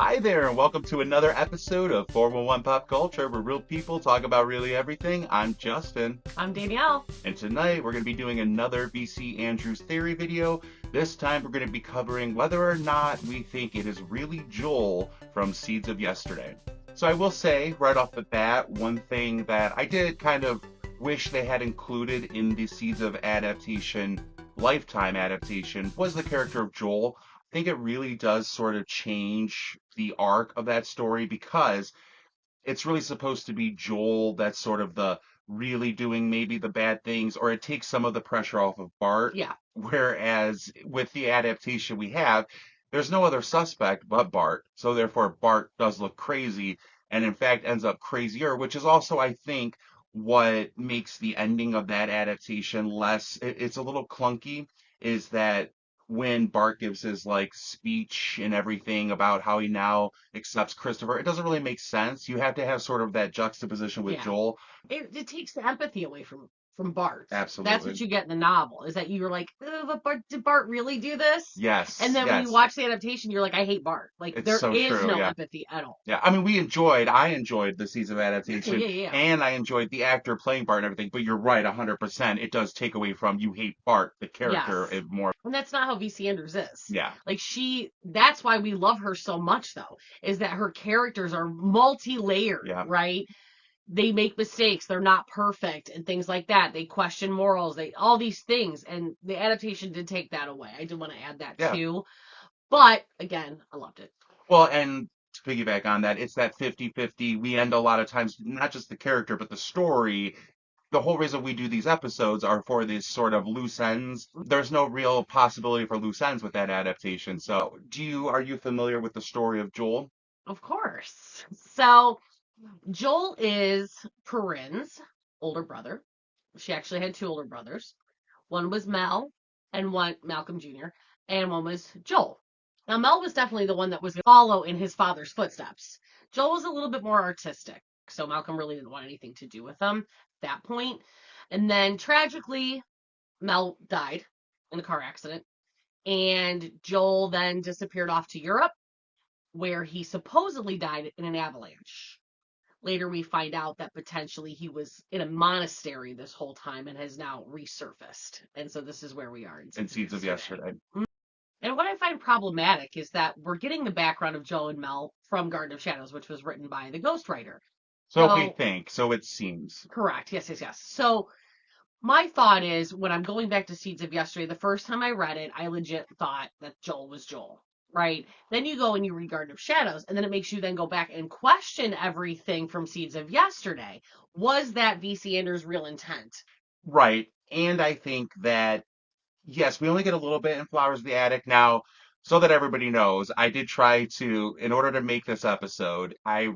Hi there, and welcome to another episode of 411 Pop Culture, where real people talk about really everything. I'm Justin, I'm Danielle. and tonight we're going to be doing another VC Andrews theory video. This time we're going to be covering whether or not we think it is really Joel from Seeds of Yesterday. So I will say, right off the bat, one thing that I did kind of wish they had included in the Seeds of Adaptation Lifetime adaptation was the character of Joel. I think it really does sort of change the arc of that story because it's really supposed to be Joel that's sort of the really doing maybe the bad things, or it takes some of the pressure off of Bart. Yeah. Whereas with the adaptation we have, there's no other suspect but Bart. So therefore, Bart does look crazy and in fact ends up crazier, which is also, I think, what makes the ending of that adaptation less, it's a little clunky, is that when Bart gives his like speech and everything about how he now accepts Christopher, it doesn't really make sense. You have to have sort of that juxtaposition with Yeah. Joel. It takes the empathy away from Bart. That's what Absolutely. you get in the novel, is that you're like, oh, but Bart, did Bart really do this? Yes, And then when you yes. watch the adaptation, you're like, I hate Bart. Like, It's there so is true. no Yeah. empathy at all. Yeah. I mean, I enjoyed the season of Yeah, adaptation yeah, yeah. and I enjoyed the actor playing Bart and everything, but you're right, 100%. It does take away from you hate Bart, the character, Yes. more. And that's not how VC Andrews is. Yeah. Like, that's why we love her so much, though, is that her characters are multi-layered, Yeah. right? They make mistakes, they're not perfect, and things like that. They question morals, they all these things, and the adaptation did take that away. I did want to add that Yeah. too. But again, I loved it. Well, and to piggyback on that, it's that 50-50. We end a lot of times, not just the character, but the story. The whole reason we do these episodes are for these sort of loose ends. There's no real possibility for loose ends with that adaptation. So, are you familiar with the story of Joel? Of course. So Joel is Corinne's older brother. She actually had two older brothers. One was Mel and one Malcolm Jr. and one was Joel. Now Mel was definitely the one that was going to follow in his father's footsteps. Joel was a little bit more artistic, so Malcolm really didn't want anything to do with him at that point. And then tragically, Mel died in a car accident, and Joel then disappeared off to Europe, where he supposedly died in an avalanche. Later, we find out that potentially he was in a monastery this whole time and has now resurfaced. And so this is where we are in In Seeds of Seeds of Yesterday. Yesterday. And what I find problematic is that we're getting the background of Joe and Mel from Garden of Shadows, which was written by the ghostwriter. So we So, think, so it seems. correct. Yes, yes, yes. So, my thought is when I'm going back to Seeds of Yesterday, the first time I read it, I legit thought that Joel was Joel, right? Then you go and you read Garden of Shadows, and then it makes you then go back and question everything from Seeds of Yesterday. Was that VC Anders' real intent? Right. And I think that yes, we only get a little bit in Flowers of the Attic. Now, so that everybody knows, I did try to, in order to make this episode, I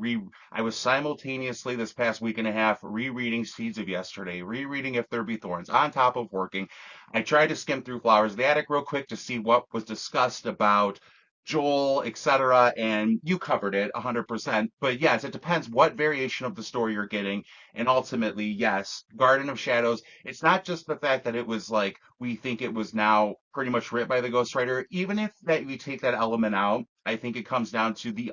was simultaneously this past week and a half rereading Seeds of Yesterday, rereading If There Be Thorns, on top of working. I tried to skim through Flowers of the Attic real quick to see what was discussed about Joel, etc., and you covered it 100%. But yes, it depends what variation of the story you're getting. And ultimately, yes, Garden of Shadows, it's not just the fact that it was like we think it was now pretty much written by the ghostwriter. Even if that you take that element out, I think it comes down to the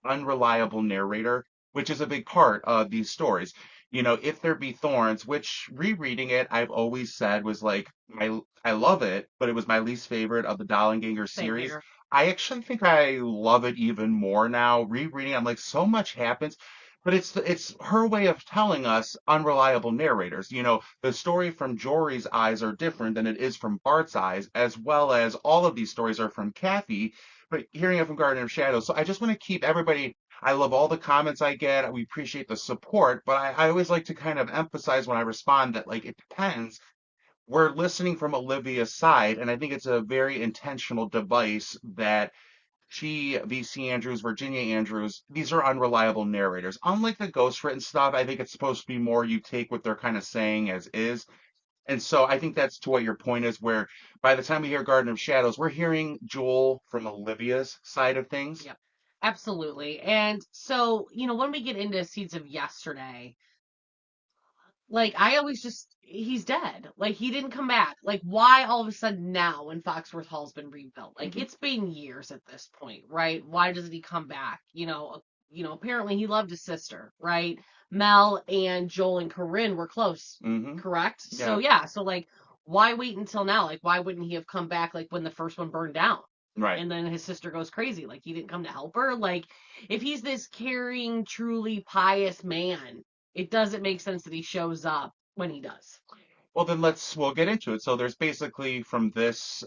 unreliable narrator, which is a big part of these stories. If there be thorns, which rereading it, I've always said was like I love it, but it was my least favorite of the Dollenganger Same series. here. I actually think I love it even more now. Rereading, I'm like, so much happens, but it's her way of telling us unreliable narrators. The story from Jory's eyes are different than it is from Bart's eyes, as well as all of these stories are from Kathy, but hearing it from Garden of Shadows. So I just want to keep everybody. I love all the comments I get. We appreciate the support, but I always like to kind of emphasize when I respond that like it depends. We're listening from Olivia's side, and I think it's a very intentional device that VC Andrews, Virginia Andrews, these are unreliable narrators. Unlike the ghostwritten stuff, I think it's supposed to be more you take what they're kind of saying as is. And so I think that's to what your point is, where by the time we hear Garden of Shadows, we're hearing Joel from Olivia's side of things. Yep. Absolutely. And so, when we get into Seeds of Yesterday, Like, I always just, he's dead. Like, he didn't come back. Like, why all of a sudden now when Foxworth Hall's been rebuilt? Like, Hmm. it's been years at this point, right? Why doesn't he come back? Apparently he loved his sister, right? Mel and Joel and Corinne were close, Hmm. correct? So, Yeah, yeah, so like, why wait until now? Like, why wouldn't he have come back like when the first one burned down? right. And then his sister goes crazy. Like, he didn't come to help her. Like, if he's this caring, truly pious man, it doesn't make sense that he shows up when he does. Well, then we'll get into it. So there's basically for this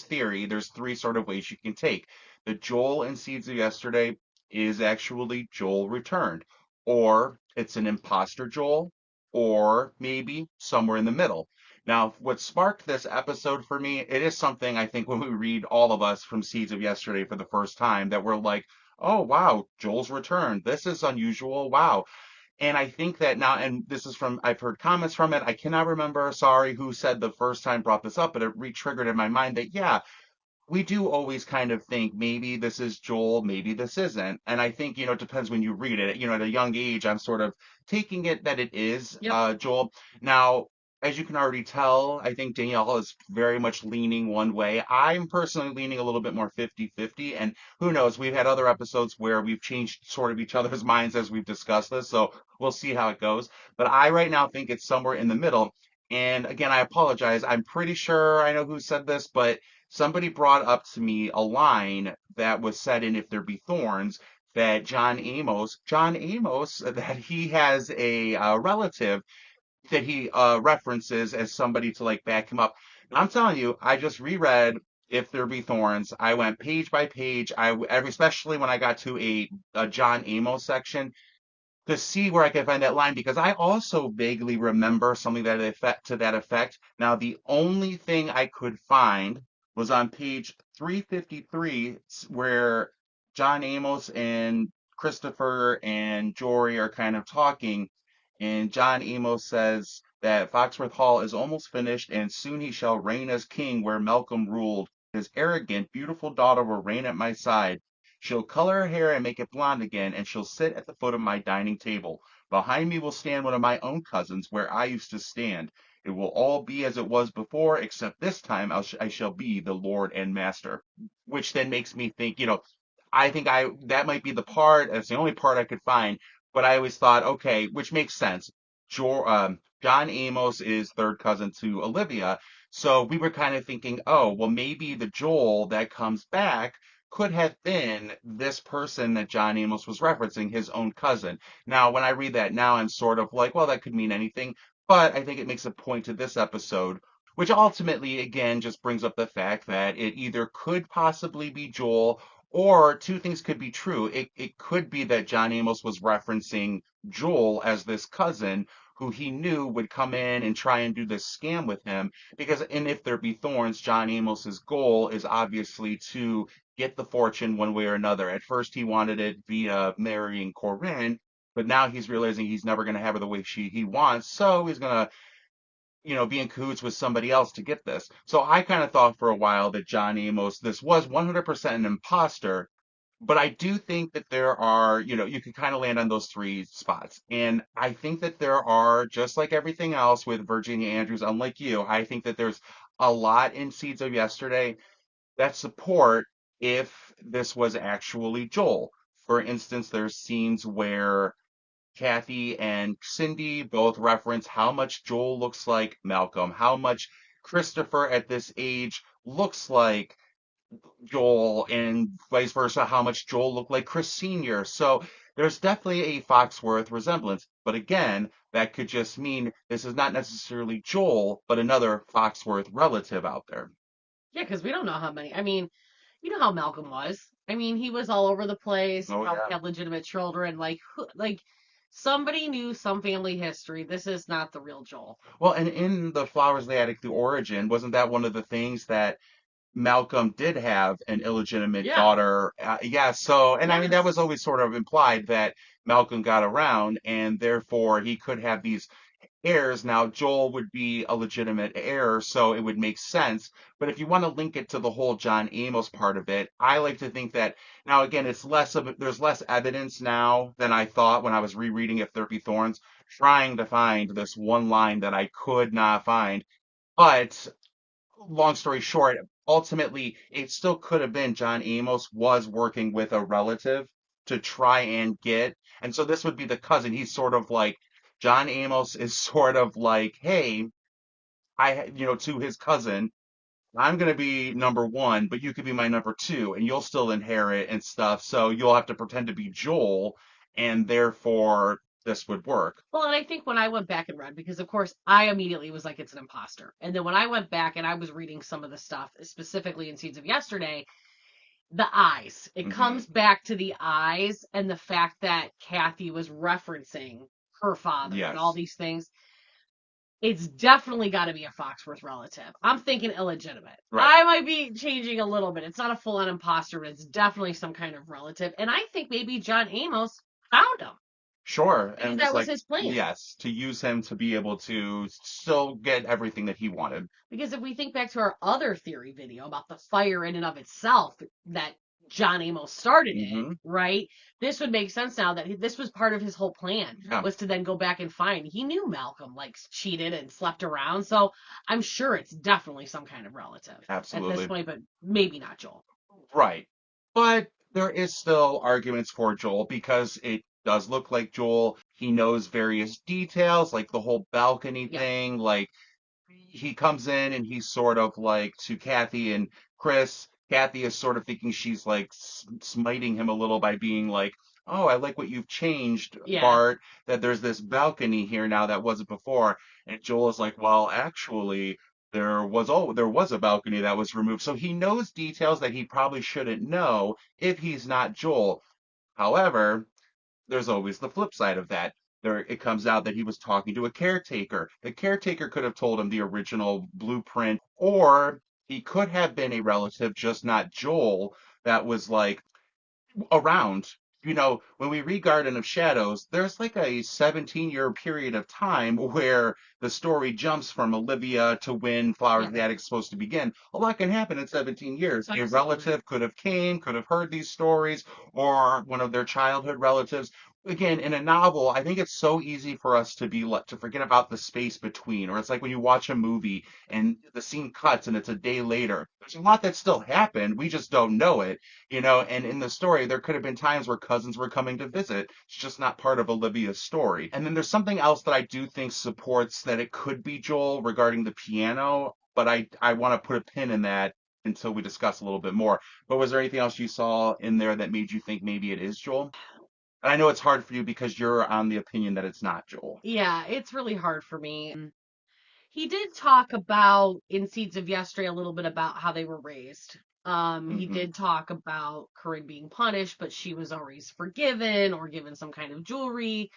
theory, there's three sort of ways you can take. The Joel and Seeds of Yesterday is actually Joel returned, or it's an imposter Joel, or maybe somewhere in the middle. Now, what sparked this episode for me, it is something I think when we read all of us from Seeds of Yesterday for the first time that we're like, oh wow, Joel's returned. This is unusual. Wow. And I think that now, and this is from, I've heard comments from it. I cannot remember, sorry, who said the first time brought this up, but it re-triggered in my mind that, yeah, we do always kind of think maybe this is Joel, maybe this isn't. And I think, it depends when you read it. At a young age, I'm sort of taking it that it is Yep. Joel. Now, as you can already tell, I think Danielle is very much leaning one way. I'm personally leaning a little bit more 50-50. And who knows, we've had other episodes where we've changed sort of each other's minds as we've discussed this. So we'll see how it goes. But I right now think it's somewhere in the middle. And again, I apologize. I'm pretty sure I know who said this, but somebody brought up to me a line that was said in If There Be Thorns that John Amos, that he has a relative that he references as somebody to like back him up. And I'm telling you, I just reread If There Be Thorns. I went page by page. Especially when I got to a John Amos section to see where I could find that line because I also vaguely remember something to that effect. Now, the only thing I could find was on page 353, where John Amos and Christopher and Jory are kind of talking, and John Amos says that Foxworth Hall is almost finished, and soon he shall reign as king where Malcolm ruled. His arrogant, beautiful daughter will reign at my side. She'll color her hair and make it blonde again, and she'll sit at the foot of my dining table. Behind me will stand one of my own cousins, where I used to stand. It will all be as it was before, except this time I shall be the lord and master. Which then makes me think, I think that might be the part. That's the only part I could find. But I always thought, okay, which makes sense. John Amos is third cousin to Olivia, so we were kind of thinking, oh, well, maybe the Joel that comes back could have been this person that John Amos was referencing, his own cousin. Now, when I read that now, I'm sort of like, well, that could mean anything. But I think it makes a point to this episode, which ultimately, again, just brings up the fact that it either could possibly be Joel or two things could be true. It could be that John Amos was referencing Joel as this cousin who he knew would come in and try and do this scam with him. Because in If There Be Thorns, John Amos's goal is obviously to get the fortune one way or another. At first, he wanted it via marrying Corinne, but now he's realizing he's never going to have her the way he wants. So he's going to be in cahoots with somebody else to get this. So I kind of thought for a while that John Amos, this was 100% an imposter, but I do think that there are, you can kind of land on those three spots. And I think that there are, just like everything else with Virginia Andrews, unlike you, I think that there's a lot in Seeds of Yesterday that support if this was actually Joel. For instance, there's scenes where Kathy and Cindy both reference how much Joel looks like Malcolm, how much Christopher at this age looks like Joel, and vice versa, how much Joel looked like Chris Sr. So there's definitely a Foxworth resemblance. But again, that could just mean this is not necessarily Joel, but another Foxworth relative out there. Yeah, because we don't know how many. I mean, you know how Malcolm was. I mean, he was all over the place. Oh, Probably yeah. had legitimate children. Like somebody knew some family history. This is not the real Joel. Well, and in the Flowers of the Attic, the origin, wasn't that one of the things that Malcolm did have an illegitimate Yeah. daughter? Yeah, so, and I mean, that Yes. was always sort of implied that Malcolm got around and therefore he could have these. heirs. Now, Joel would be a legitimate heir, so it would make sense. But if you want to link it to the whole John Amos part of it, I like to think that now again, there's less evidence now than I thought when I was rereading If There Be Thorns, trying to find this one line that I could not find. But long story short, ultimately, it still could have been John Amos was working with a relative to try and get. And so this would be the cousin. He's sort of like, John Amos is sort of like, hey, to his cousin, I'm going to be number one, but you could be my number two, and you'll still inherit and stuff. So you'll have to pretend to be Joel, and therefore this would work. Well, and I think when I went back and read, because of course I immediately was like, it's an imposter. And then when I went back and I was reading some of the stuff, specifically in Seeds of Yesterday, the eyes. It Hmm. comes back to the eyes and the fact that Kathy was referencing her father and all Yes. these things. It's definitely got to be a Foxworth relative. I'm thinking illegitimate. Right. I might be changing a little bit. It's not a full on imposter, but it's definitely some kind of relative. And I think maybe John Amos found him Sure. because And that was was like, his plan. yes, to use him to be able to still get everything that he wanted. Because if we think back to our other theory video about the fire in and of itself that John Amos started it, Hmm. right? This would make sense now that this was part of his whole plan Yeah, was to then go back and find. He knew Malcolm like cheated and slept around, so I'm sure it's definitely some kind of relative at this absolutely. point, but maybe not Joel. Right. But there is still arguments for Joel because it does look like Joel. He knows various details, like the whole balcony Yep. thing. Like he comes in and he's sort of like to Kathy and Chris. Kathy is sort of thinking she's like smiting him a little by being like, "Oh, I like what you've changed, Yeah. Bart, that there's this balcony here now that wasn't before." And Joel is like, "Well, actually, there was a balcony that was removed." So he knows details that he probably shouldn't know if he's not Joel. However, there's always the flip side of that. It comes out that he was talking to a caretaker. The caretaker could have told him the original blueprint, or he could have been a relative, just not Joel, that was like around. When we read Garden of Shadows, there's like a 17-year period of time where the story jumps from Olivia to when Flowers Yeah. of the Attic is supposed to begin. A lot can happen in 17 years. A Absolutely. relative could have heard these stories, or one of their childhood relatives. Again, in a novel, I think it's so easy for us to forget about the space between, or it's like when you watch a movie and the scene cuts and it's a day later. There's a lot that still happened. We just don't know it. And in the story, there could have been times where cousins were coming to visit. It's just not part of Olivia's story. And then there's something else that I do think supports that it could be Joel regarding the piano, but I want to put a pin in that until we discuss a little bit more. But was there anything else you saw in there that made you think maybe it is Joel? And I know it's hard for you because you're on the opinion that it's not Joel. Yeah, it's really hard for me. He did talk about in Seeds of Yesterday a little bit about how they were raised. He Hmm. did talk about Corinne being punished, but she was always forgiven or given some kind of jewelry.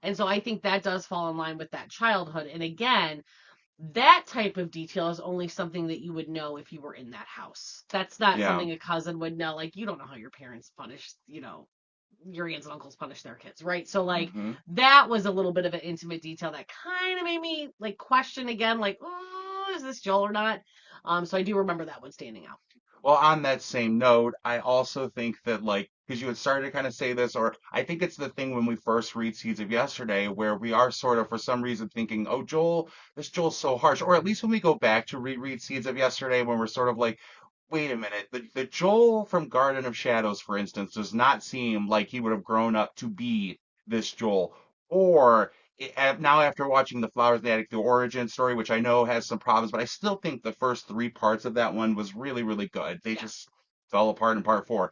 And so I think that does fall in line with that childhood. And again, that type of detail is only something that you would know if you were in that house. That's not Yeah. something a cousin would know. Like, you don't know how your parents punish, your aunts and uncles punish their kids, right? So like Hmm. that was a little bit of an intimate detail that kind of made me like question again, like, oh, is this Joel or not? So I do remember that one standing out. Well, on that same note, I also think that, like, because you had started to kind of say this, or I think it's the thing when we first read Seeds of Yesterday, where we are sort of, for some reason, thinking, oh, this Joel's so harsh. Or at least when we go back to reread Seeds of Yesterday, when we're sort of like, wait a minute, the Joel from Garden of Shadows, for instance, does not seem like he would have grown up to be this Joel. Or now after watching the Flowers in the Attic, the origin story, which I know has some problems, but I still think the first three parts of that one was really, really good. They Yeah. just fell apart in part four.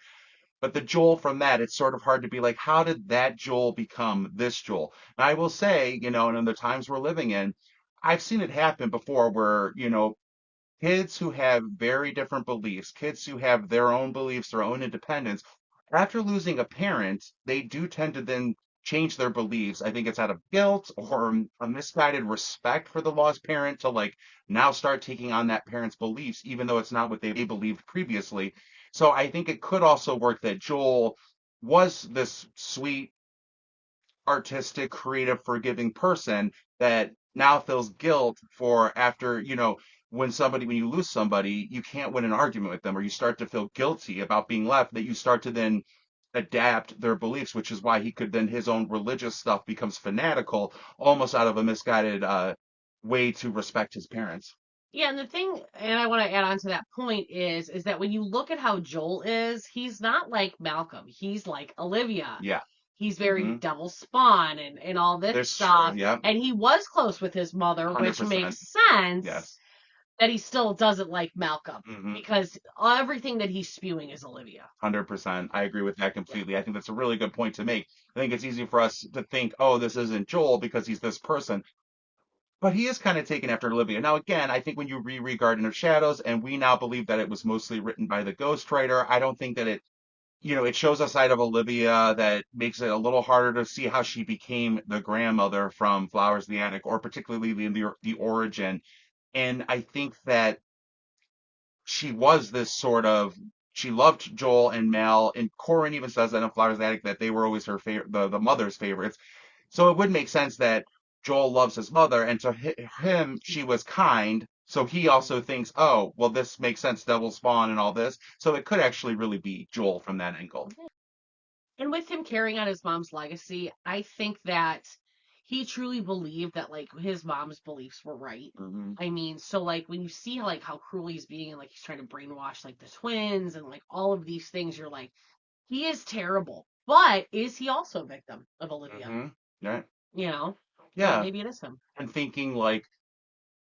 But the Joel from that, it's sort of hard to be like, how did that Joel become this Joel? And I will say, and in the times we're living in, I've seen it happen before where, kids who have very different beliefs, kids who have their own beliefs, their own independence, after losing a parent, they do tend to then change their beliefs. I think it's out of guilt or a misguided respect for the lost parent to like now start taking on that parent's beliefs, even though it's not what they believed previously. So I think it could also work that Joel was this sweet, artistic, creative, forgiving person that now feels guilt for after, when you lose somebody, you can't win an argument with them, or you start to feel guilty about being left, that you start to then adapt their beliefs, which is why he could then his own religious stuff becomes fanatical, almost out of a misguided way to respect his parents. Yeah, and the thing, and I want to add on to that point is that when you look at how Joel is, he's not like Malcolm. He's like Olivia. Yeah. He's very Hmm. devil spawn and all this There's true. stuff. Yeah. And he was close with his mother, which 100%. makes sense Yes. that he still doesn't like Malcolm Hmm. because everything that he's spewing is Olivia. 100%. I agree with that Yeah. completely. I think that's a really good point to make. I think it's easy for us to think, oh, this isn't Joel because he's this person. But he is kind of taken after Olivia. Now, again, I think when you reread Garden of Shadows, and we now believe that it was mostly written by the ghostwriter, I don't think that it shows a side of Olivia that makes it a little harder to see how she became the grandmother from Flowers in the Attic, or particularly the origin. And I think that she was this sort of she loved Joel and Mel, and Corin even says that in Flowers in the Attic that they were always her favorite, the mother's favorites. So it would make sense that Joel loves his mother, and to him she was kind. So he also thinks, oh, well, this makes sense, Devil Spawn and all this. So it could actually really be Joel from that angle. And with him carrying on his mom's legacy, I think that he truly believed that like his mom's beliefs were right. Hmm. I mean, so like when you see like how cruel he's being and like he's trying to brainwash like the twins and like all of these things, you're like, he is terrible. But is he also a victim of Olivia? Hmm. Right. You know? So Yeah. maybe it is him. And thinking like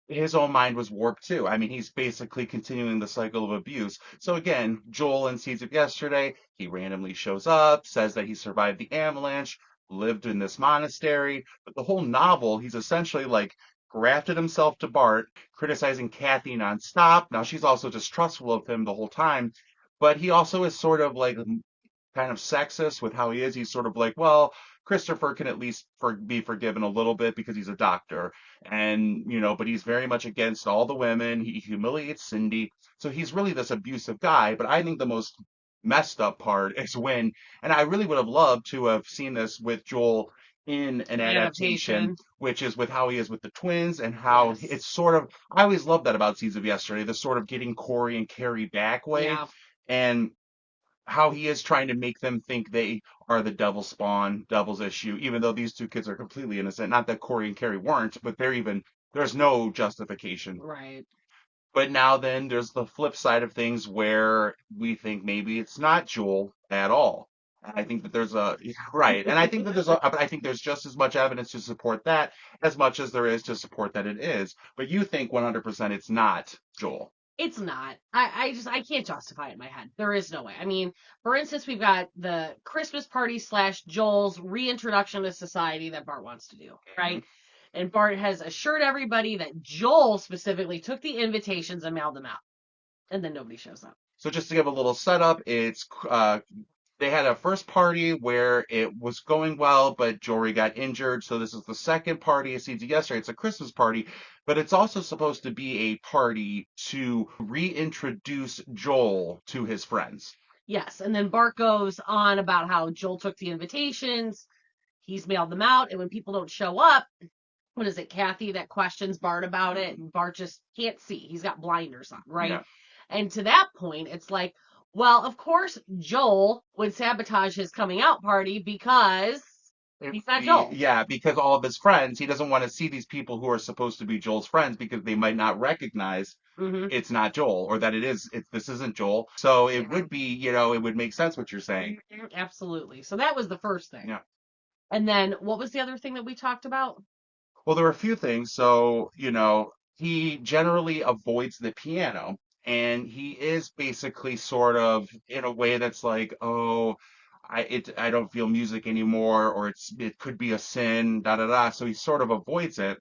his own mind was warped too. I mean, he's basically continuing the cycle of abuse. So again, Joel in Seeds of Yesterday, he randomly shows up, says that he survived the avalanche, lived in this monastery, but the whole novel, he's essentially like grafted himself to Bart, criticizing Kathy nonstop. Now she's also distrustful of him the whole time, but he also is sort of like kind of sexist with how he is. He's sort of like, well, Christopher can at least be forgiven a little bit because he's a doctor. And, but he's very much against all the women. He humiliates Cindy. So he's really this abusive guy. But I think the most messed up part is when, and I really would have loved to have seen this with Joel in an adaptation, Adaptation. which is with how he is with the twins and how Yes. it's sort of, I always loved that about Seeds of Yesterday, the sort of getting Corey and Carrie back way. Yeah. And how he is trying to make them think they are the devil's spawn, devil's issue, even though these two kids are completely innocent. Not that Corey and Carrie weren't, but there's no justification. Right. But now then there's the flip side of things where we think maybe it's not Joel at all. And I think that there's a right, and I think that I think there's just as much evidence to support that as much as there is to support that it is. But you think 100% it's not Joel. It's not. I can't justify it in my head. There is no way. I mean, for instance, we've got the Christmas party slash Joel's reintroduction to society that Bart wants to do, Mhm. right? And Bart has assured everybody that Joel specifically took the invitations and mailed them out. And then nobody shows up. So just to give a little setup, it's they had a first party where it was going well, but Jory got injured. So this is the second party of Seeds of Yesterday. It's a Christmas party, but it's also supposed to be a party to reintroduce Joel to his friends. Yes. And then Bart goes on about how Joel took the invitations, he's mailed them out, and when people don't show up, what is it, Kathy that questions Bart about it, and Bart just can't see. He's got blinders on, right? Yeah. And to that point, it's like, well, of course, Joel would sabotage his coming out party because he's not Joel. Yeah, because all of his friends, he doesn't want to see these people who are supposed to be Joel's friends because they might not recognize Mm-hmm. it's not Joel, or that this isn't Joel. So it Yeah. would be, it would make sense what you're saying. Absolutely. So that was the first thing. Yeah. And then what was the other thing that we talked about? Well, there are a few things. So, he generally avoids the piano, and he is basically sort of in a way that's like, oh, I don't feel music anymore, or it could be a sin, da da da. So he sort of avoids it.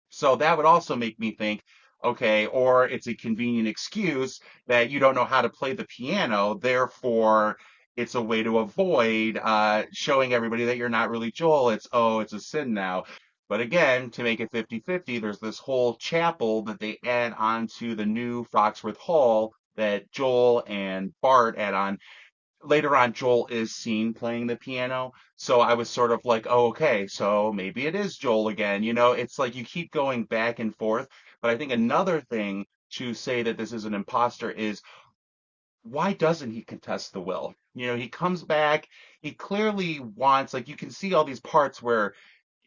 So that would also make me think, okay, or it's a convenient excuse that you don't know how to play the piano, therefore it's a way to avoid showing everybody that you're not really Joel. It's a sin now. But again, to make it 50-50, there's this whole chapel that they add on to the new Foxworth Hall that Joel and Bart add on, later on, Joel is seen playing the piano. So I was sort of like, oh, okay, so maybe it is Joel again. It's like you keep going back and forth. But I think another thing to say that this is an imposter is why doesn't he contest the will? He comes back, he clearly wants, like, you can see all these parts where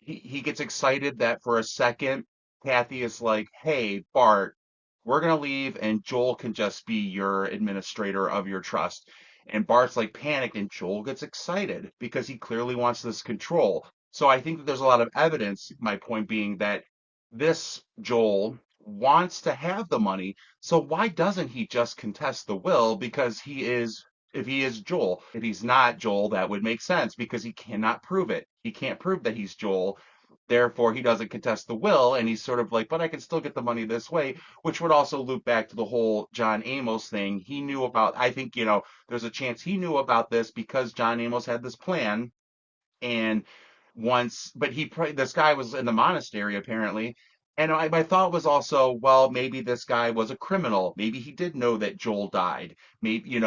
he gets excited that for a second, Kathy is like, hey, Bart, we're going to leave and Joel can just be your administrator of your trust. And Bart's like panicked and Joel gets excited because he clearly wants this control. So I think that there's a lot of evidence, my point being that this Joel wants to have the money. So why doesn't he just contest the will? Because if he is Joel. If he's not Joel, that would make sense because he cannot prove it. He can't prove that he's Joel. Therefore, he doesn't contest the will, and he's sort of like, but I can still get the money this way, which would also loop back to the whole John Amos thing. He knew about, I think, there's a chance he knew about this because John Amos had this plan and but this guy was in the monastery apparently. And my thought was also, well, maybe this guy was a criminal. Maybe he did know that Joel died. Maybe,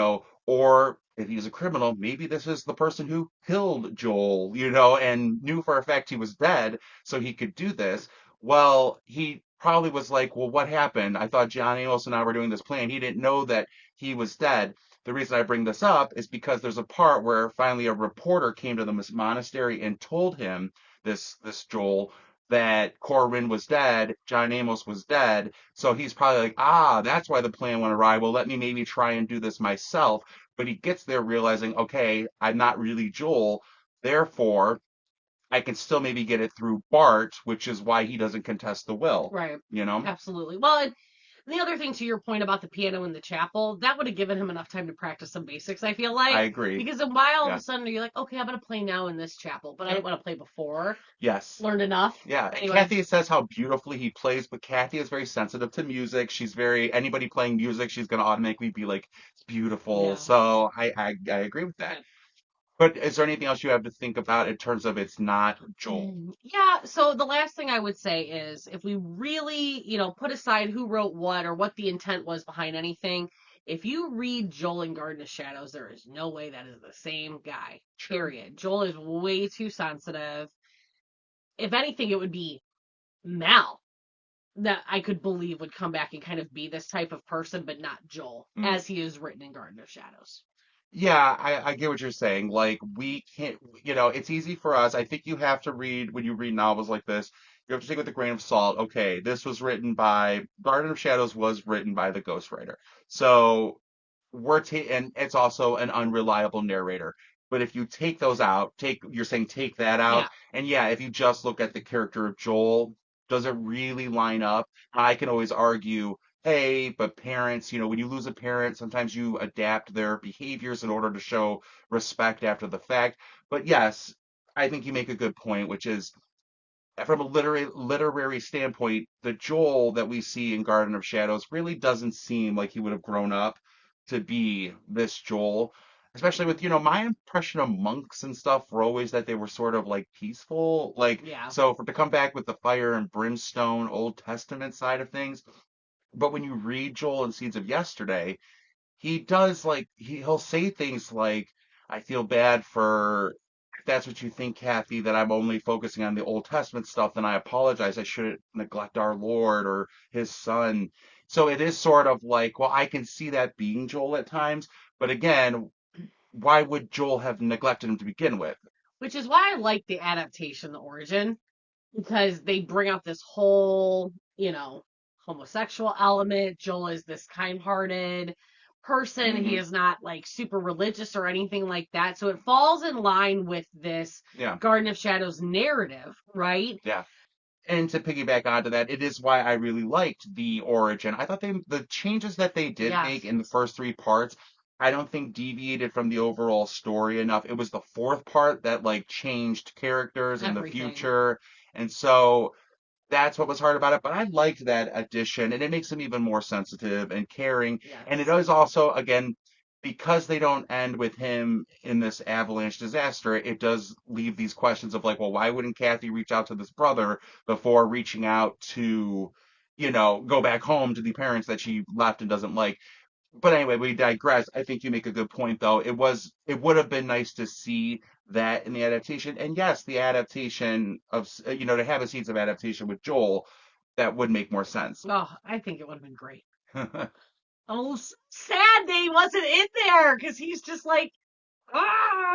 or if he's a criminal, maybe this is the person who killed Joel, and knew for a fact he was dead, so he could do this. Well, he probably was like, well, what happened? I thought John Amos and I were doing this plan. He didn't know that he was dead. The reason I bring this up is because there's a part where finally a reporter came to the monastery and told him, this Joel, that Corwin was dead, John Amos was dead. So he's probably like, that's why the plan went awry. Well, let me maybe try and do this myself. But he gets there realizing, okay, I'm not really Joel. Therefore, I can still maybe get it through Bart, which is why he doesn't contest the will. Right. You know? Absolutely. Well, and the other thing to your point about the piano in the chapel, that would have given him enough time to practice some basics, I feel I like. agree. Because then why all of Yeah. a sudden are you like, okay, I'm going to play now in this chapel, but I didn't want to play before. Yes. Learned enough. Yeah, and Anyway. Kathy says how beautifully he plays, but Kathy is very sensitive to music. Anybody playing music, she's gonna automatically be like, it's beautiful. Yeah. So I agree with that. Yeah. But is there anything else you have to think about in terms of it's not Joel? Yeah, so the last thing I would say is if we really, put aside who wrote what or what the intent was behind anything, if you read Joel in Garden of Shadows, there is no way that is the same guy. True. Period. Joel is way too sensitive. If anything, it would be Mal that I could believe would come back and kind of be this type of person, but not Joel, as he is written in Garden of Shadows. Yeah, I get what you're saying. Like, we can't, it's easy for us. I think you have to when you read novels like this, you have to take it with a grain of salt. Okay, Garden of Shadows was written by the ghostwriter. So and it's also an unreliable narrator. But if you take those out, you're saying take that out, Yeah. and yeah, if you just look at the character of Joel, does it really line up? I can always argue, hey, but parents, when you lose a parent, sometimes you adapt their behaviors in order to show respect after the fact. But yes, I think you make a good point, which is from a literary standpoint, the Joel that we see in Garden of Shadows really doesn't seem like he would have grown up to be this Joel. Especially with, my impression of monks and stuff were always that they were sort of like peaceful. Like, Yeah. so to come back with the fire and brimstone Old Testament side of things. But when you read Joel and Seeds of Yesterday, he does like he'll say things like, I feel bad for if that's what you think, Kathy, that I'm only focusing on the Old Testament stuff, then I apologize. I shouldn't neglect our Lord or his son. So it is sort of like, well, I can see that being Joel at times, but again, why would Joel have neglected him to begin with? Which is why I like the adaptation, the origin, because they bring out this whole, homosexual element. Joel is this kind-hearted person. He is not like super religious or anything like that. So it falls in line with this Garden of Shadows narrative, right? Yeah. And to piggyback onto that, it is why I really liked the origin. I thought the changes that they did make in the first three parts, I don't think deviated from the overall story enough. It was the fourth part that like changed characters in the future. And so that's what was hard about it. But I liked that addition, and it makes him even more sensitive and caring. Yes. And it is also, again, because they don't end with him in this avalanche disaster, it does leave these questions of like, well, why wouldn't Kathy reach out to this brother before reaching out to, go back home to the parents that she left and doesn't like? But anyway, we digress. I think you make a good point, though. It would have been nice to see that in the adaptation. And yes, the adaptation of, to have a scenes of adaptation with Joel, that would make more sense. Oh, I think it would have been great. Oh, sad that he wasn't in there because he's just like,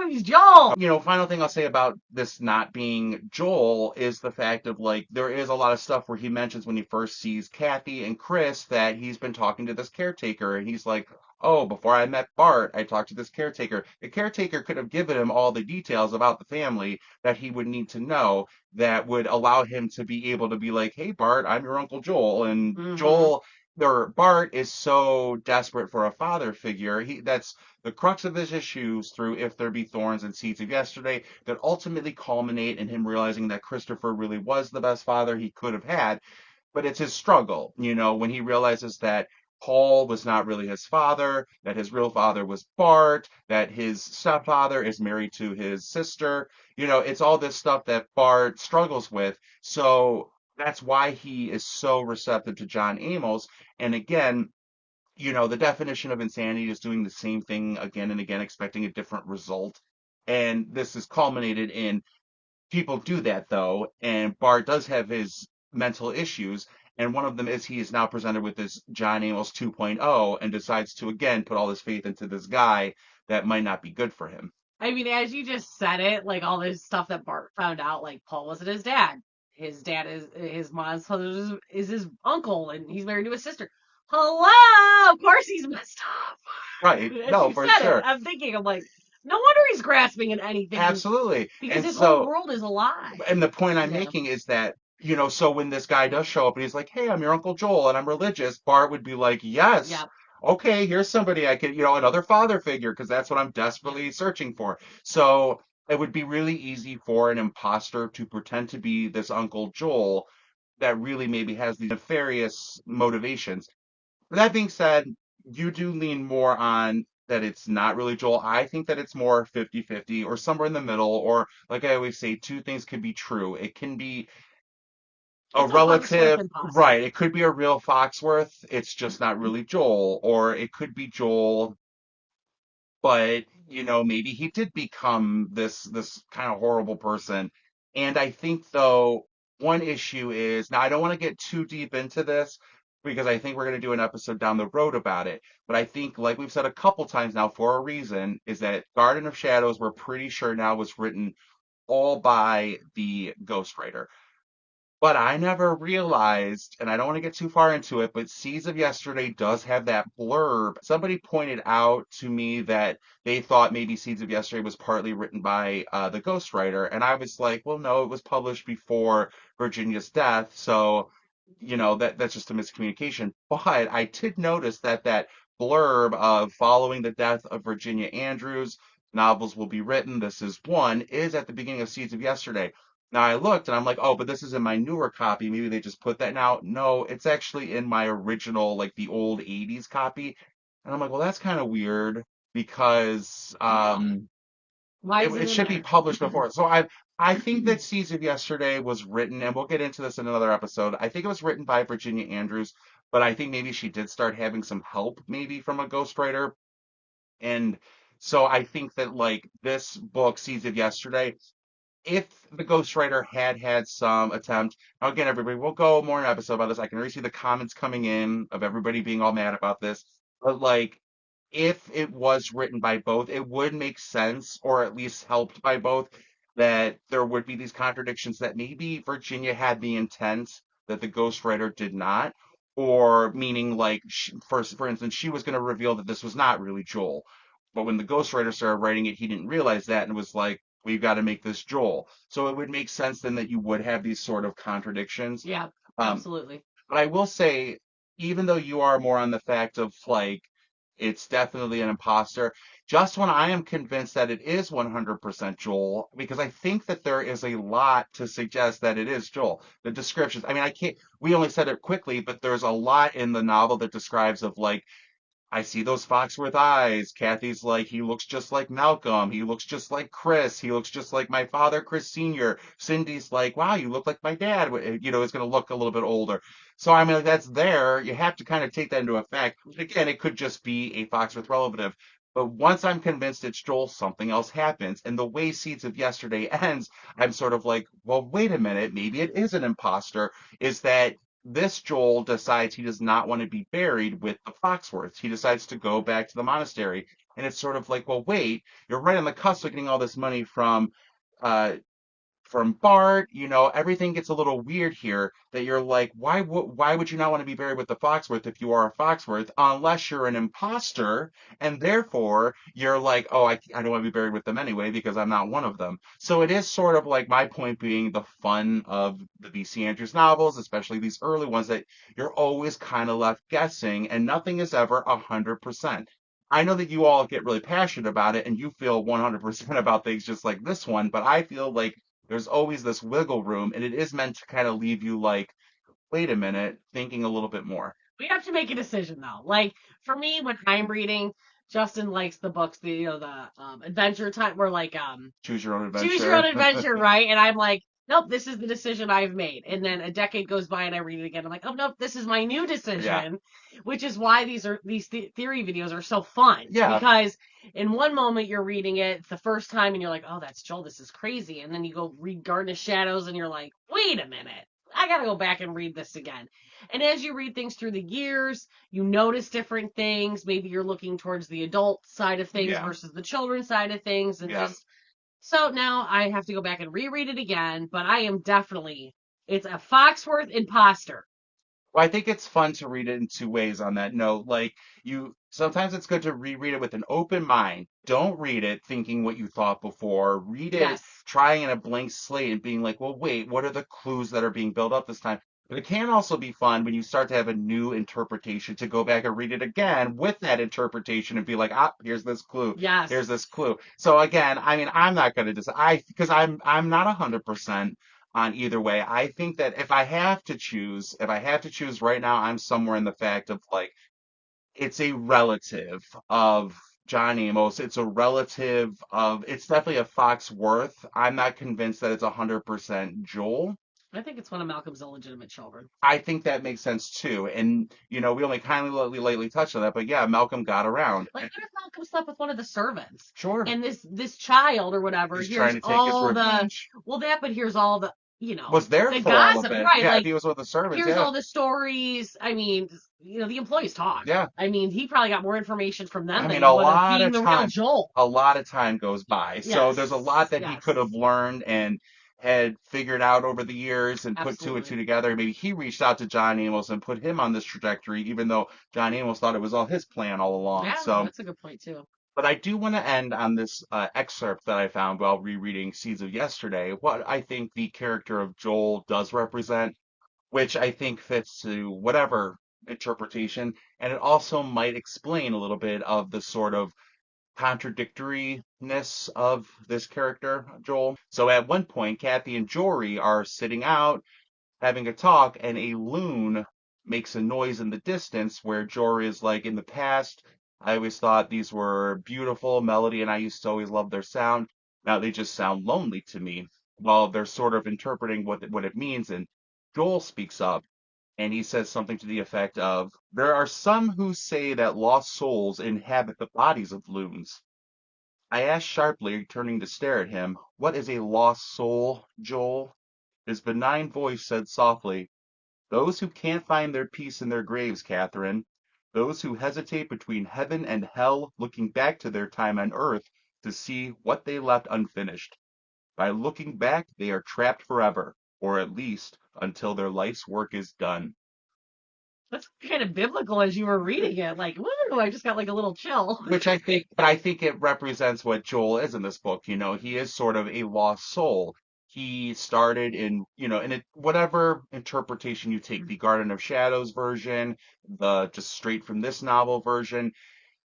he's Joel. Final thing I'll say about this not being Joel is the fact of like there is a lot of stuff where he mentions when he first sees Kathy and Chris that he's been talking to this caretaker and he's like, "Oh, before I met Bart, I talked to this caretaker." The caretaker could have given him all the details about the family that he would need to know that would allow him to be able to be like, "Hey Bart, I'm your Uncle Joel." And Mm-hmm. Joel or Bart is so desperate for a father figure. That's the crux of his issues through If There Be Thorns and Seeds of Yesterday that ultimately culminate in him realizing that Christopher really was the best father he could have had. But it's his struggle, when he realizes that Paul was not really his father, that his real father was Bart, that his stepfather is married to his sister. It's all this stuff that Bart struggles with. So that's why he is so receptive to John Amos. And again, the definition of insanity is doing the same thing again and again, expecting a different result. And this is culminated in people do that though, and Bart does have his mental issues, and one of them is he is now presented with this John Amos 2.0 and decides to again put all his faith into this guy that might not be good for him. I mean, as you just said it, like all this stuff that Bart found out, like Paul wasn't his dad. His dad is his mom's husband is his uncle, and he's married to his sister. Hello, of course he's messed up. Right. As No, you for said it, sure. I'm thinking, I'm like, no wonder he's grasping at anything Absolutely. because And his whole so world is a lie. and the point I'm Yeah. making is that, so when this guy does show up and he's like, "Hey, I'm your Uncle Joel and I'm religious," Bart would be like, "Yes, Yep. okay, here's somebody I could, another father figure, because that's what I'm Yep. desperately searching for." So it would be really easy for an imposter to pretend to be this Uncle Joel that really maybe has these nefarious motivations. That being said, you do lean more on that it's not really Joel. I think that it's more 50-50 or somewhere in the middle, or like I always say, two things can be true. It can be a It's a Foxworth relative, imposter. right? It could be a real Foxworth. It's just not really Joel, or it could be Joel, but maybe he did become this kind of horrible person. And I think though one issue is now I don't want to get too deep into this because I think we're going to do an episode down the road about it. But I think, like we've said a couple times now for a reason, is that Garden of Shadows we're pretty sure now was written all by the ghostwriter. But I never realized, and I don't want to get too far into it, but Seeds of Yesterday does have that blurb. Somebody pointed out to me that they thought maybe Seeds of Yesterday was partly written by the ghostwriter. And I was like, well, no, it was published before Virginia's death. So, that's just a miscommunication. But I did notice that that blurb of following the death of Virginia Andrews, novels will be written. This is one, is at the beginning of Seeds of Yesterday. Now I looked and I'm like, oh, but this is in my newer copy. Maybe they just put that now. No, it's actually in my original, like the old 80s copy. And I'm like, well, that's kind of weird because Why it, is it it in should be there? published before. So I think that Seeds of Yesterday was written, and we'll get into this in another episode. I think it was written by Virginia Andrews, but I think maybe she did start having some help maybe from a ghostwriter. And so I think that like this book, Seeds of Yesterday, if the ghostwriter had had some attempt, now again, everybody, we'll go more in an episode about this. I can already see the comments coming in of everybody being all mad about this. But like, if it was written by both, it would make sense, or at least helped by both, that there would be these contradictions that maybe Virginia had the intent that the ghostwriter did not, or meaning like, for instance, she was going to reveal that this was not really Joel. But when the ghostwriter started writing it, he didn't realize that and was like, we've got to make this Joel. So it would make sense then that you would have these sort of contradictions. Yeah, Um, absolutely. but I will say, even though you are more on the fact of like, it's definitely an imposter, just when I am convinced that it is 100% Joel, because I think that there is a lot to suggest that it is Joel. The descriptions, I mean, I can't, we only said it quickly, but there's a lot in the novel that describes of like, I see those Foxworth eyes. Kathy's like, he looks just like Malcolm. He looks just like Chris. He looks just like my father, Chris Sr. Cindy's like, wow, you look like my dad. Is going to look a little bit older. So, I mean, like, that's there. You have to kind of take that into effect. Again, it could just be a Foxworth relative. But once I'm convinced it's Joel, something else happens. And the way Seeds of Yesterday ends, I'm sort of like, well, wait a minute. Maybe it is an imposter. Is that this Joel decides he does not want to be buried with the Foxworths. He decides to go back to the monastery. And it's sort of like, well, wait, you're right on the cusp of getting all this money uh, from Bart, everything gets a little weird here that you're like, why would you not want to be buried with the Foxworth if you are a Foxworth, unless you're an imposter, and therefore you're like, oh, I don't want to be buried with them anyway because I'm not one of them. So it is sort of like my point being the fun of the B.C. Andrews novels, especially these early ones, that you're always kind of left guessing, and nothing is ever 100%. I know that you all get really passionate about it and you feel 100% about things just like this one, but I feel like there's always this wiggle room, and it is meant to kind of leave you like, wait a minute, thinking a little bit more. We have to make a decision though. Like for me, when I'm reading, Justin likes the books, the adventure type, where like Choose your own choose your own adventure. adventure, right? And I'm like, nope, this is the decision I've made. And then a decade goes by and I read it again. I'm like, oh nope, this is my new Yeah. decision, which is why these theory videos are so fun Yeah. because in one moment you're reading it it's the first time and you're like, oh that's Joel, this is crazy, and then you go read Garden of Shadows and you're like, wait a minute. I gotta go back and read this again. And as you read things through the years, you notice different things. Maybe you're looking towards the adult side of things Yeah. versus the children's side of things, and Yeah. just so now I have to go back and reread it again, but I am definitely, it's a Foxworth imposter. Well, I think it's fun to read it in two ways on that note. Like sometimes it's good to reread it with an open mind. Don't read it thinking what you thought before. Read it Yes. trying in a blank slate and being like, well, wait, what are the clues that are being built up this time? But it can also be fun when you start to have a new interpretation to go back and read it again with that interpretation and be like, ah, here's this clue. Here's Yes. this clue. So again, I mean, I'm not going to decide because I'm not 100% on either way. I think that if I have to choose right now, I'm somewhere in the fact of like it's a relative of John Amos. It's a relative of it's definitely a Foxworth. I'm not convinced that it's 100% Joel. I think it's one of Malcolm's illegitimate children. I think that makes sense too. And we only kindly lately touched on that, but yeah, Malcolm got around. Like, what if Malcolm slept with one of the servants? Sure. And this child or whatever, He's trying here's to take his all the, revenge. well, that, but here's all the, Was there the for all of gossip, it. right? Yeah, if Like, he was with the servants, here's yeah. all the stories. I mean, the employees talk. Yeah. I mean, he probably got more information from them I than mean, he would have being the real Joel. a lot of time goes by. So there's a lot Yes, that he could yes, have learned and had figured out over the years and put two and two absolutely. together. Maybe he reached out to John Amos and put him on this trajectory, even though John Amos thought it was all his plan all along. Yeah, So, that's a good point too. but I do want to end on this excerpt that I found while rereading Seeds of Yesterday, what I think the character of Joel does represent, which I think fits to whatever interpretation. And it also might explain a little bit of the sort of contradictoriness of this character, Joel. So at one point, Kathy and Jory are sitting out having a talk, and a loon makes a noise in the distance where Jory is like, in the past, I always thought these were beautiful melody, and I used to always love their sound. Now they just sound lonely to me. Well, they're sort of interpreting what it means, and Joel speaks up and he says something to the effect of, there are some who say that lost souls inhabit the bodies of loons. I asked sharply, turning to stare at him, what is a lost soul, Joel? His benign voice said softly, those who can't find their peace in their graves, Catherine. Those who hesitate between heaven and hell, looking back to their time on earth to see what they left unfinished. By looking back, they are trapped forever, or at least until their life's work is done. That's kind of biblical as you were reading it. Like, woo, I just got like a little chill. But I think it represents what Joel is in this book. He is sort of a lost soul. He started in whatever interpretation you take, the Garden of Shadows version, the just straight from this novel version,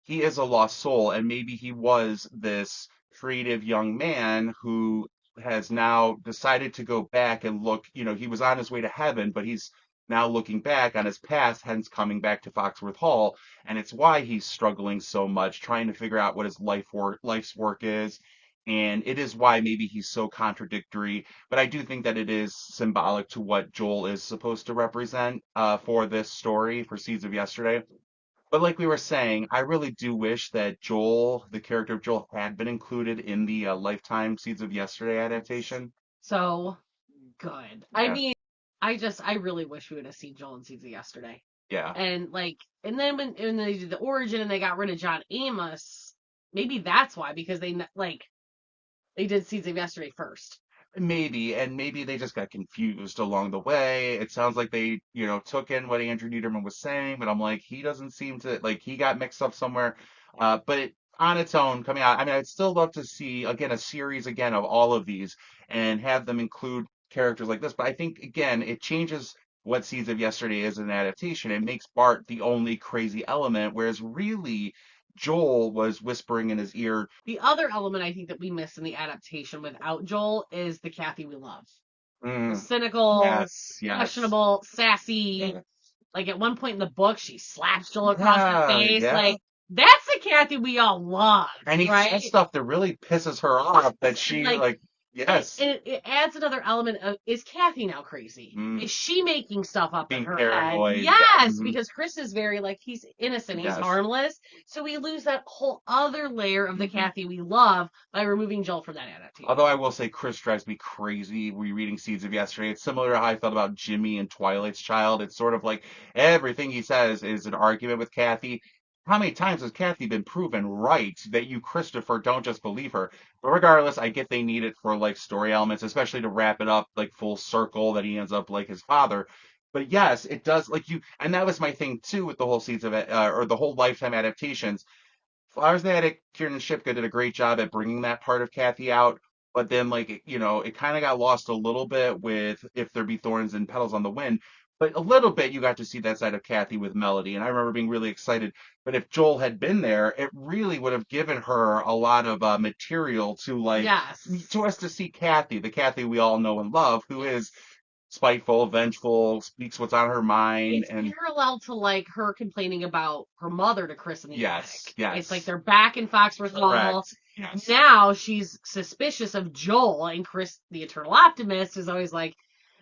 he is a lost soul, and maybe he was this creative young man who has now decided to go back and look. He was on his way to heaven, but he's now looking back on his past, hence coming back to Foxworth Hall, and it's why he's struggling so much, trying to figure out what his life's work is. And it is why maybe he's so contradictory, but I do think that it is symbolic to what Joel is supposed to represent for this story, for Seeds of Yesterday. But like we were saying, I really do wish that Joel, the character of Joel, had been included in the Lifetime Seeds of Yesterday adaptation. So good. I Yeah, mean, I really wish we would have seen Joel and Caesar yesterday. yeah. And like, and then when they did the origin and they got rid of John Amos, maybe that's why, because they did Seeds of Yesterday first. Maybe, and maybe they just got confused along the way. It sounds like they, took in what Andrew Niederman was saying, but I'm like, he doesn't seem to, like, he got mixed up somewhere. But on its own, coming out, I mean, I'd still love to see, again, a series again of all of these and have them include characters like this. But I think, again, it changes what Seeds of Yesterday is an adaptation. It makes Bart the only crazy element, whereas really Joel was whispering in his ear. The other element I think that we miss in the adaptation without Joel is the Kathy we love. The Mm, cynical, yes, yes. questionable, sassy. Like at one point in the book, she slaps Joel across the Yeah, face. yeah. Like that's the Kathy we all love, And he says right? stuff that really pisses her off that she Like like, yes, it adds another element of, is Kathy now crazy? mm, Is she making stuff up in being her head? paranoid. Yeah, Yes, because Chris is very like, he's innocent, he's yes. harmless. So we lose that whole other layer of the Kathy we love by removing Joel from that Although adaptation. I will say Chris drives me crazy rereading Seeds of Yesterday. It's similar to how I felt about Jimmy and Twilight's Child. It's sort of like everything he says is an argument with Kathy. How many times has Kathy been proven right that you, Christopher, don't just believe her? But regardless, I get they need it for like story elements, especially to wrap it up like full circle that he ends up like his father. But yes, it does like you, and that was my thing too with the whole Seeds of it, or the whole Lifetime adaptations. Flowers and the Attic, Kieran Shipka did a great job at bringing that part of Kathy out, but then like it kind of got lost a little bit with If There Be Thorns and Petals on the Wind. But a little bit you got to see that side of Kathy with Melody, and I remember being really excited. But if Joel had been there, it really would have given her a lot of material to like Yes. to us to see Kathy, the Kathy we all know and love, who is spiteful, vengeful, speaks what's on her mind, It's and parallel to like her complaining about her mother to Chris in the yes, attic. It's like yes, they're back in Foxworth Hall. correct, yes. Now she's suspicious of Joel, and Chris, the eternal optimist, is always like,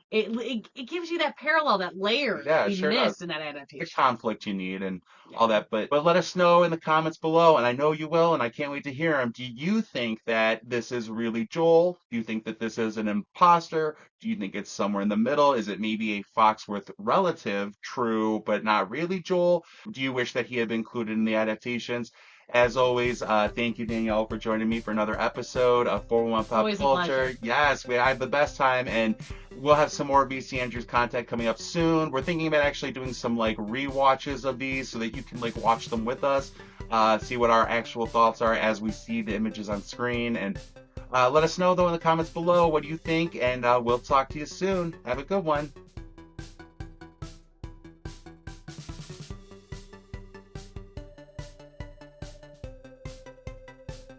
it gives you that parallel, that layer that Yeah, it we sure does. missed in that The adaptation. conflict you need and all Yeah. that. But let us know in the comments below, and I know you will, and I can't wait to hear them. Do you think that this is really Joel? Do you think that this is an imposter? Do you think it's somewhere in the middle? Is it maybe a Foxworth relative, true, but not really Joel? Do you wish that he had been included in the adaptations? As always, thank you, Danielle, for joining me for another episode of 411 Pop Always a Culture. pleasure. Yes, we had the best time, and we'll have some more BC Andrews content coming up soon. We're thinking about actually doing some like re-watches of these so that you can like watch them with us, see what our actual thoughts are as we see the images on screen. And let us know though in the comments below what you think, and we'll talk to you soon. Have a good one.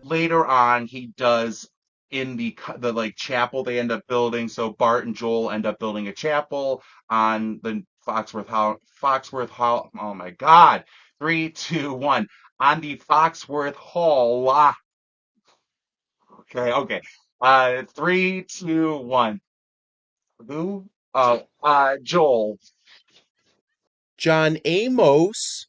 Later on, he does in the like chapel they end up building. So Bart and Joel end up building a chapel on the Foxworth Hall. Oh my God! Three, two, one. On the Foxworth Hall. Okay, okay. Three, two, one. Who? Joel. John Amos